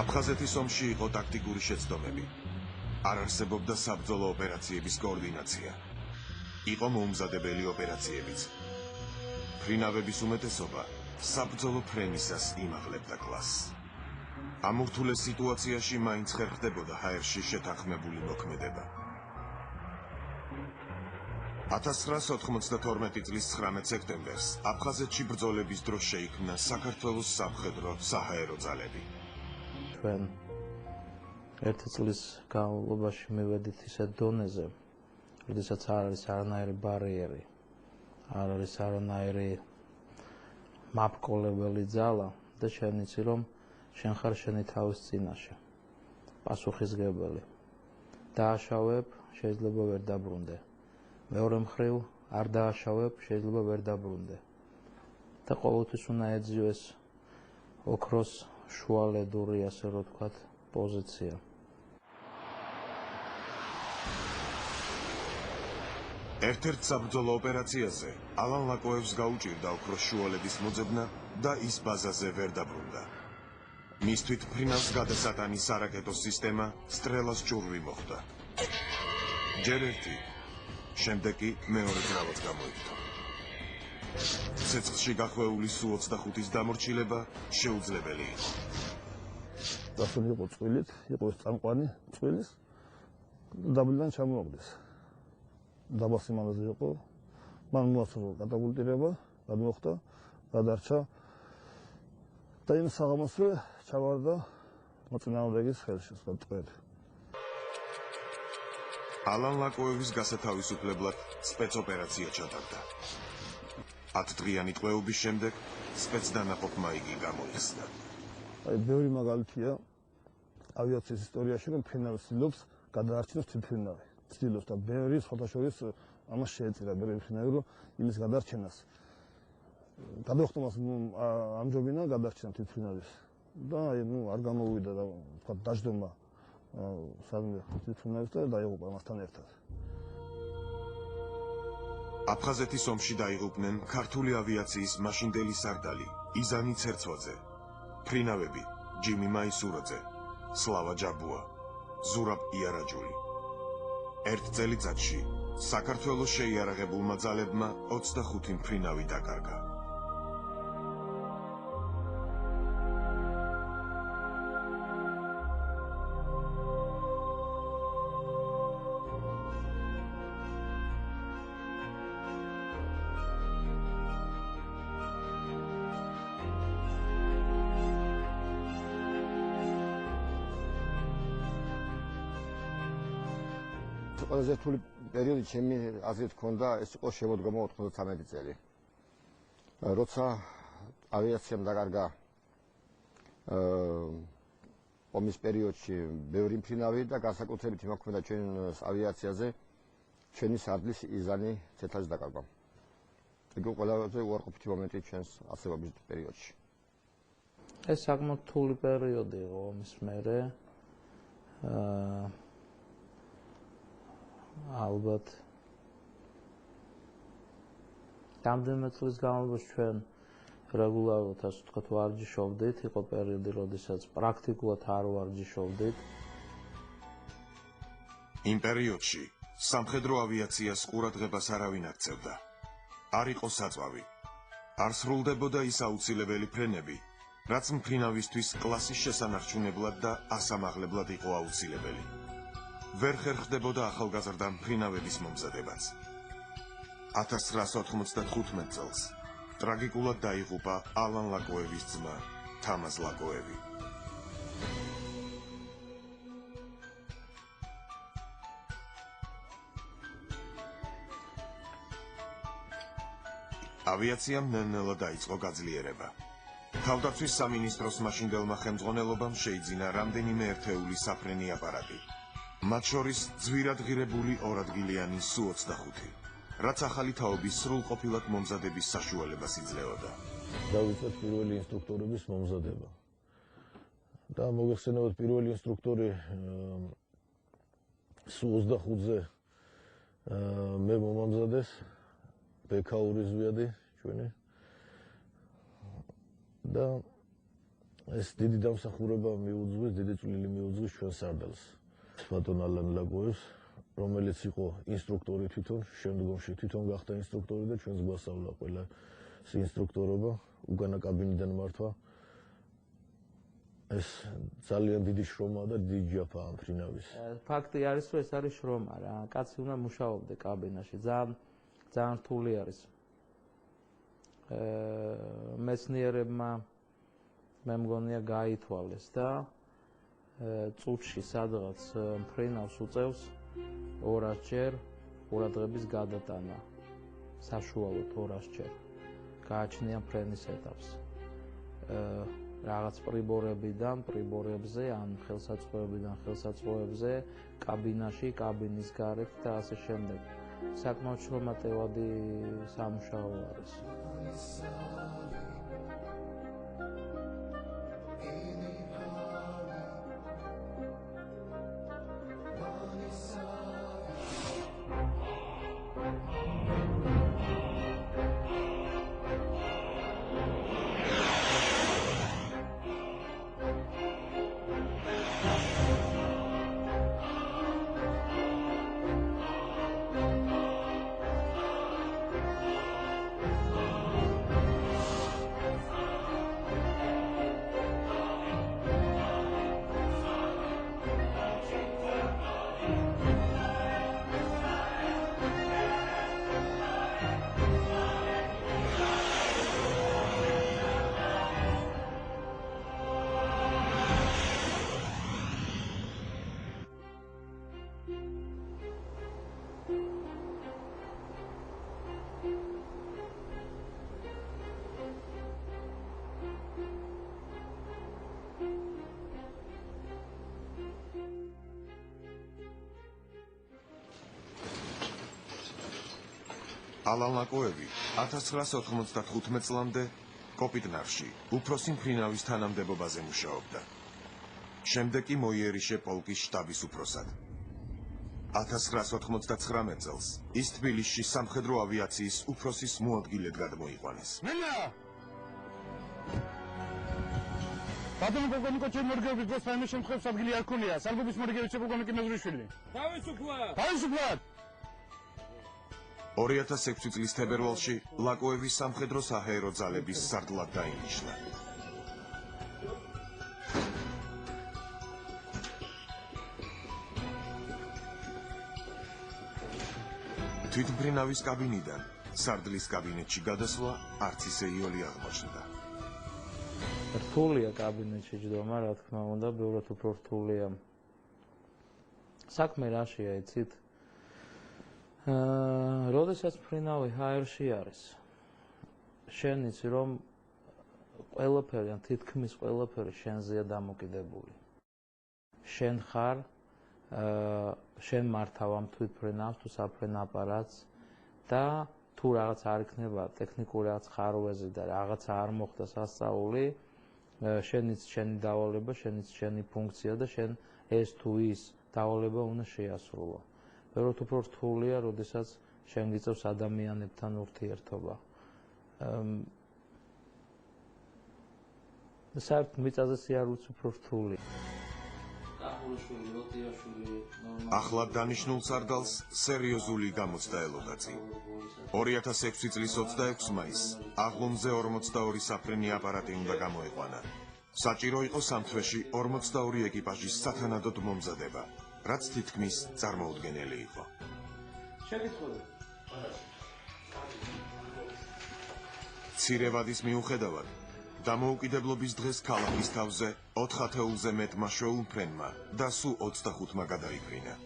აფხაზეთის ომში იყო ტაქტიკური შეცდომები. არ არსებობდა საბრძოლო ოპერაციების კოორდინაცია. იყო მოუმზადებელი ოპერაციებიც. ფრინავების უმეტესობა საბრძოლო ფრენისას იმაღლებდა კლასს. ამ ურთულეს სიტუაციაში მაინც ხერხდებოდა ჰაერში შეთანხმებული მოქმედება. 1992 წლის 19 სექტემბერს აფხაზეთში ბრძოლების დროს შეიქმნა საქართველოს სამხედრო საჰაერო ძალები. ჩვენ ერთი წლის განმავლობაში მივედით ისეთ დონეზე, როდესაც არ არის არანაირი ბარიერი, არ არის არანაირი მაპკოლებელი ძალა და შენ იცი, რომ შენ ხარ შენი თავის წინაშე, პასუხისმგებელი. დააშავებ, შეიძლება ვერ დაბრუნდე. მეორე მხრივ არ დააშავებ, შეიძლება ვერ დაბრუნდე. და ყოველთვის უნდა ეძიოს ოქროს შუალედური, ასე რომ ვთქვათ, პოზიცია. ერთ-ერთ საბრძოლო ოპერაციაზე ალან ლაკოევს გაუჭირდა ოქროს შუალედის მოძებნა და ის ბაზაზე ვერ დაბრუნდა. მის თვით ფრინავს გადასატანის არაკეტო სისტემა სტრელას ჭურვი მოხვდა. ჯერ ერთი, შემდეგ კი მეორე გრავაც გამოიგდო. ცეცხლში გახვეული სუ-25-ის დამორჩილება შეუძლებელი იყო. დასული იყო წვილით, იყო ეს წამყვანი წვილის, დაბლიდან ჩამოაგდეს. დაბას იმანაზე იყო, მან მოასწრო კატაპულტირება, გადმოხდა, გადარჩა და იმ საღამოსვე ჩავარდა მოწინააღმდეგის ხელში, სხვა წვერი. ალან ლაკოევის გასათავისუფლებლად სპეცოპერაცია ჩატარდა. 10 დღიანი ტყვეობის შემდეგ სპეცდანაყოფმა იგი გამოიხსნა. ბევრი მაგალითია ავიაციის ისტორიაში, რომ ფრინავი ცდილობს გადაარჩინოს თვითმფრინავი. ცდილობს და ბევრი სხვადასხვა ამას შეეწირა ბევრი ფრინავი, რომ იმის გადარჩენას გადახტომას ამჯობინა გადარჩენა თვითმფრინავის. და არ გამოვიდა და თქვა დაждდომა სადმე თვითმფრინავის და დაიღუპა მასთან ერთად. აფხაზეთის ომში დაიღუპნენ ქართული ავიაციის მაშინდელი სარდალი იზანი ცერცვაძე, ფრინავები ჯიმი მაისურაძე, სლავა ჯაბუა, ზურაბ იარაჯული. ერთ წელიწადში საქართველოს შეიარაღებულმა ძალებმა 25 მფრინავი დაკარგა. ყველაზე რთული პერიოდი ჩემი აზრით ჰქონდა, ეს იყო შემოდგომა 93 წელი. როცა ავიაციამ დაკარგა ომის პერიოდში ბევრი მფრინავი და განსაკუთრებით იმოქმედა ჩვენ ავიაციაზე ჩვენი სარდლის იზანი ცეცხლში დაკარგვა. ეგ ყველაზე უარყოფითი მომენტი ჩვენს არსებობის პერიოდში. ეს საკმაოდ რთული პერიოდი იყო ომის მერე. ალბათ რამდენიმე წლის განმავლობაში ჩვენ რეგულარულად, ასე ვთქვათ, ვარჯიშობდით. იყო პერიოდი, როდესაც პრაქტიკულად არ ვარჯიშობდით. იმ პერიოდში სამხედრო ავიაციას ყურადღებას არავინ აქცევდა. არ იყო საწვავი. არ სრულდებოდა ის აუცილებელი ფრენები, რაც მფრინავისთვის კლასის შესანარჩუნებლად და ასამაღლებლად იყო აუცილებელი. ვერ ხერხდებოდა ახალგაზრდა მფრინავების მომზადებაც. 1995 წელს ტრაგიკულად დაიღუპა ალან ლაკოევის ძმა, თამაზ ლაკოევი. ავიაციამ ნელ-ნელა დაიწყო გაძლიერება. თავდაცვის სამინისტროს მაშინდელმა ხელმძღვანელობამ შეიძინა რამდენიმე ერთეული საფრენი აპარატი. მათ შორის ძვირადღირებული 2 ადგილიანი სუ-25, რაც ახალი თაობის სრულყოფილად მომზადების საშუალებას იძლეოდა. დავიწყეთ პირველი ინსტრუქტორების მომზადება. და მოგეხსენებათ პირველი ინსტრუქტორი სუ-25-ზე მე მომამზადეს, ბექაური ზვიადი ჩვენი. და ეს დიდი დამსახურება მიუძღვის, დიდი წვლილი მიუძღვის ჩვენ სარდალს. ბატონ ალან ლაკოევს, რომელიც იყო ინსტრუქტორი თვითონ, შემდგომში თვითონ გახდა ინსტრუქტორი და ჩვენს გვასწავლა ყველა ინსტრუქტორობა, უგანა კაბინიდან მართვა. ეს ძალიან დიდი შრომაა და დიდი ჯაფა ამ ფრინავის. ფაქტი არის, რომ ეს არის შრომა რა. კაცი უნდა მუშაობდე კაბინაში. ძალიან რთული არის. მეცნიერებმა მე მგონია გაითვალეს და წუთში სადღაც მფრინავს უწევს 200 ჯერ ყურადღების გადატანა. საშუალოდ 200 ჯერ. გააჩნია ფრენის ეტაპს. რაღაც პრიბორებზე ან ხელსაწყოებიდან ხელსაწყოებზე, კაბინაში, კაბინის გარეთ და ასე შემდეგ. საკმაოდ შრომატევადი სამუშაო არის. ალან ლაკოევი 1995 წლამდე კოპიტნარში უფროსი მფრინავის თანამდებობაზე მუშაობდა. შემდეგ კი მოიერიშე პოლკის შტაბის უფროსად. 1999 წელს ის თბილისში სამხედრო ავიაციის უფროსის მოადგილედ გადმოიყვანეს. ბატონო პოლკოვნიკო, ჩემ მორგეობის დროს საერთო შემთხვევით ადგილი არ ქონია. სარგობის მორგეობის პოლკოვნიკი მეზრიშვილი. თავისუფლად. 2006 წლის თებერვალში ლაკოევის სამხედრო საჰაერო ძალების სარდლად დაინიშნა. თვითმფრინავის კაბინიდან სარდლის კაბინეტში გადასვლა არც ისე იოლი აღმოჩნდა. რთულია კაბინეტში ჯდომა, რა თქმა უნდა, ბევრად უფრო რთულია. საქმე რაშია, იცით? როდესაც მფრინავი ჰაერში არის, შენ იცი, რომ ყველაფერი, ან თითქმის ყველაფერი შენზეა დამოკიდებული. შენ ხარ, შენ მართავ ამ თვითმფრინავს თუ საფრენ აპარატს და თუ რაღაც არ იქნება ტექნიკური რაღაც ხარვეზი და რაღაცა არ მოხდა სასწაული, შენიც შენი დავალება, შენიც შენი ფუნქცია და შენ ეს თუ ის დავალება უნდა შეასრულო. ბევრად უფრო რთულია, როდესაც შენ გიწევს ადამიანებთან ურთიერთობა. საერთოდ მიწაზე არ უც უფრო რთულია. ახლად დანიშნულ სარდალს სერიოზული გამოცდა ელოდა წინ. 2006 წლის 26 მაისს აღლუმზე 42 საფრენი აპარატი უნდა გამოეყვანა. საჭირო იყო სამთვეში 42 ეკიპაჟის სათანადოდ მომზადება, რაც თითქმის წარმოუდგენელი იყო. მცირე ვადის მიუხედავად, დამოუკიდებლობის დღეს ქალაქის თავზე 4 ათეულზე მეტმა შეუმფრენმა და სულ 25-მა გადაიფრინა.